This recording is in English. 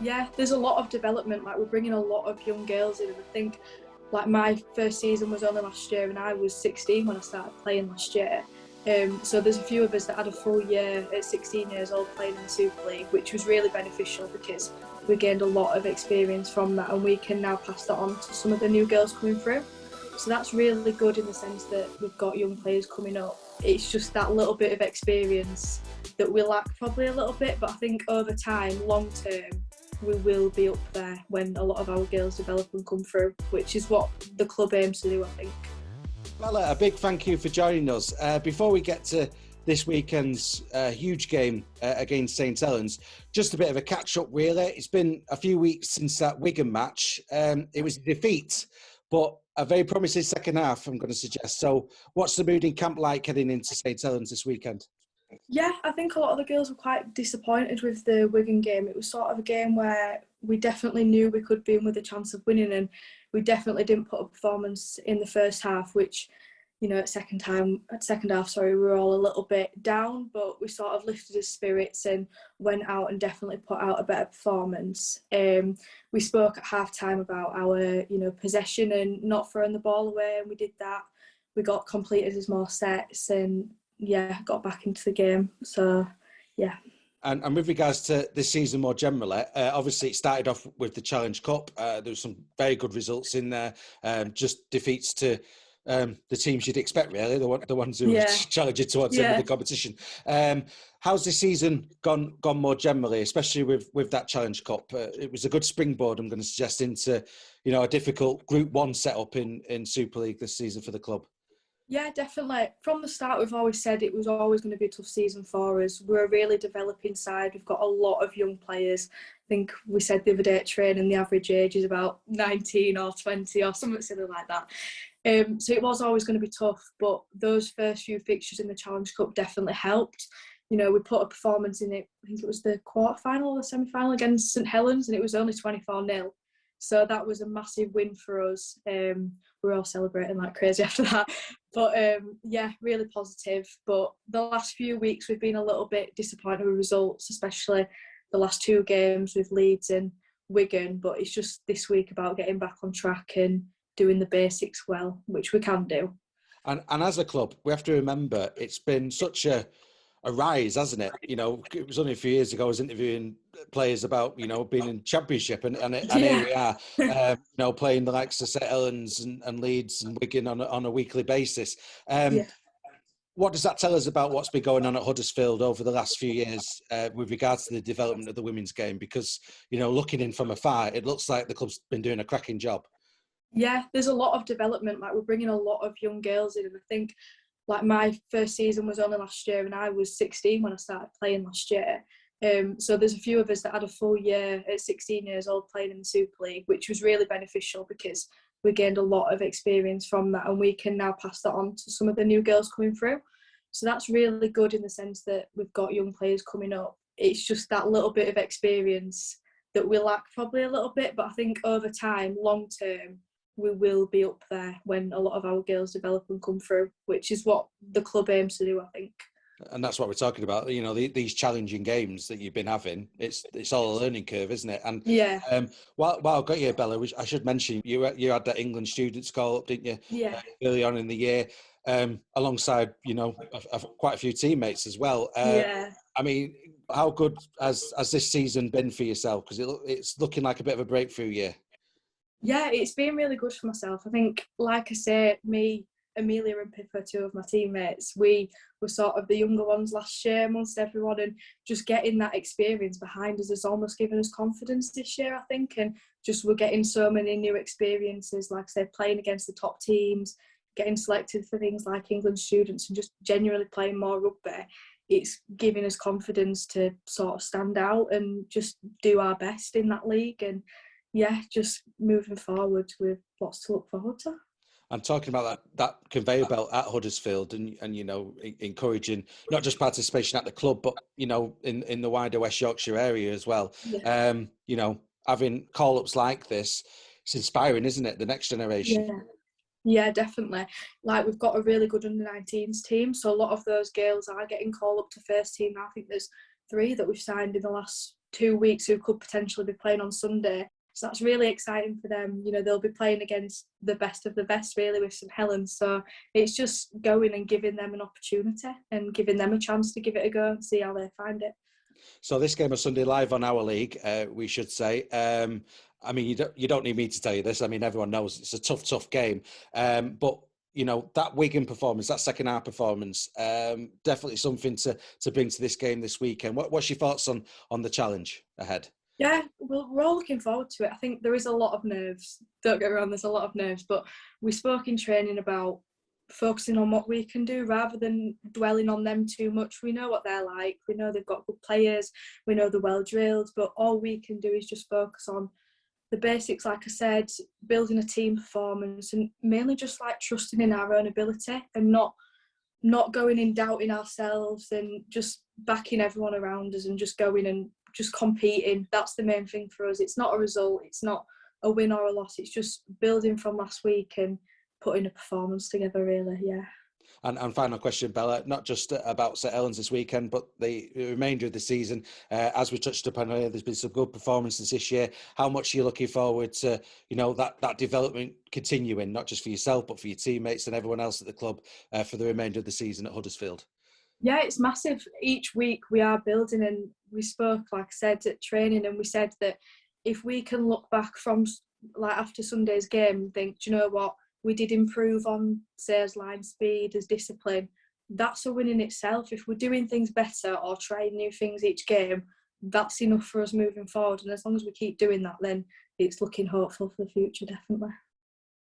Yeah, there's a lot of development. Like, we're bringing a lot of young girls in, and I think, like, my first season was only last year, and I was 16 when I started playing last year. So there's a few of us that had a full year at 16 years old playing in the Super League, which was really beneficial because we gained a lot of experience from that, and we can now pass that on to some of the new girls coming through. So that's really good in the sense that we've got young players coming up. It's just that little bit of experience that we lack probably a little bit, but I think over time, long term, we will be up there when a lot of our girls develop and come through, which is what the club aims to do, I think. Bella, a big thank you for joining us. Before we get to this weekend's huge game against St Helens, just a bit of a catch-up really. It's been a few weeks since that Wigan match. It was a defeat, but a very promising second half, I'm going to suggest. So what's the mood in camp like heading into St Helens this weekend? Yeah, I think a lot of the girls were quite disappointed with the Wigan game. It was sort of a game where we definitely knew we could be in with a chance of winning, and we definitely didn't put a performance in the first half, which, you know, at second half, we were all a little bit down, but we sort of lifted our spirits and went out and definitely put out a better performance. We spoke at half time about our, possession and not throwing the ball away, and we did that. We got completed as more sets and got back into the game. So, yeah. And with regards to this season more generally, obviously it started off with the Challenge Cup. There was some very good results in there, just defeats to the teams you'd expect, really, the ones who were challenging towards the end of the competition. How's this season gone more generally, especially with that Challenge Cup? It was a good springboard, I'm going to suggest, into a difficult Group 1 setup in Super League this season for the club. Yeah, definitely. From the start, we've always said it was always going to be a tough season for us. We're a really developing side. We've got a lot of young players. I think we said the other day at training, the average age is about 19 or 20 or something silly like that. So it was always going to be tough, but those first few fixtures in the Challenge Cup definitely helped. We put a performance in it, I think it was the quarter-final or semi-final against St Helens, and it was only 24-0. So that was a massive win for us. We were all celebrating like crazy after that. But really positive. But the last few weeks we've been a little bit disappointed with results, especially the last two games with Leeds and Wigan. But it's just this week about getting back on track and doing the basics well, which we can do. And as a club, we have to remember it's been such a rise, hasn't it? It was only a few years ago I was interviewing players about, being in Championship and here we are, playing the likes of St Helens and Leeds and Wigan on a weekly basis. What does that tell us about what's been going on at Huddersfield over the last few years with regards to the development of the women's game? Because, looking in from afar, it looks like the club's been doing a cracking job. Yeah, there's a lot of development. Like, we're bringing a lot of young girls in, and I think, like, my first season was only last year, and I was 16 when I started playing last year. So there's a few of us that had a full year at 16 years old playing in the Super League, which was really beneficial because we gained a lot of experience from that, and we can now pass that on to some of the new girls coming through. So that's really good in the sense that we've got young players coming up. It's just that little bit of experience that we lack probably a little bit, but I think over time, long term, we will be up there when a lot of our girls develop and come through, which is what the club aims to do, I think. And that's what we're talking about. These challenging games that you've been having, it's all a learning curve, isn't it? And while I've got you, Bella, which I should mention, you had that England students call up, didn't you? Yeah. Early on in the year, alongside quite a few teammates as well. I mean, how good has this season been for yourself? Because it's looking like a bit of a breakthrough year. Yeah, it's been really good for myself. I think, like I say, me, Amelia and Pippa, two of my teammates, we were sort of the younger ones last year amongst everyone, and just getting that experience behind us has almost given us confidence this year, I think, and just we're getting so many new experiences, like I said, playing against the top teams, getting selected for things like England students, and just genuinely playing more rugby. It's giving us confidence to sort of stand out and just do our best in that league, and just moving forward with lots to look forward to. I'm talking about that conveyor belt at Huddersfield and encouraging not just participation at the club, but, in the wider West Yorkshire area as well. Yeah. Having call-ups like this, it's inspiring, isn't it? The next generation. Yeah, definitely. Like, we've got a really good under-19s team, so a lot of those girls are getting called up to first team. I think there's 3 that we've signed in the last 2 weeks who could potentially be playing on Sunday. So that's really exciting for them. You know, they'll be playing against the best of the best, really, with St Helens. So it's just going and giving them an opportunity and giving them a chance to give it a go and see how they find it. So this game is Sunday live on our league, we should say. I mean, you don't need me to tell you this. I mean, everyone knows it's a tough game. But you know, that Wigan performance, that second half performance, definitely something to bring to this game this weekend. What's your thoughts on the challenge ahead? Yeah, well, we're all looking forward to it. I think there is a lot of nerves. Don't get me wrong, there's a lot of nerves. But we spoke in training about focusing on what we can do rather than dwelling on them too much. We know what they're like. We know they've got good players. We know they're well drilled. But all we can do is just focus on the basics, like I said, building a team performance and mainly just like trusting in our own ability and not going in doubting ourselves and just backing everyone around us and just going and just competing. That's the main thing for us. It's not a result. It's not a win or a loss. It's just building from last week and putting a performance together, really, yeah. And final question, Bella, not just about St Helens this weekend, but the remainder of the season. As we touched upon earlier, there's been some good performances this year. How much are you looking forward to, you know, that development continuing, not just for yourself, but for your teammates and everyone else at the club for the remainder of the season at Huddersfield? Yeah, it's massive. Each week we are building, and we spoke, like I said, at training, and we said that if we can look back from like after Sunday's game and think, do you know what, we did improve on Sayers line speed, as discipline, that's a win in itself. If we're doing things better or trying new things each game, that's enough for us moving forward. And as long as we keep doing that, then it's looking hopeful for the future, definitely.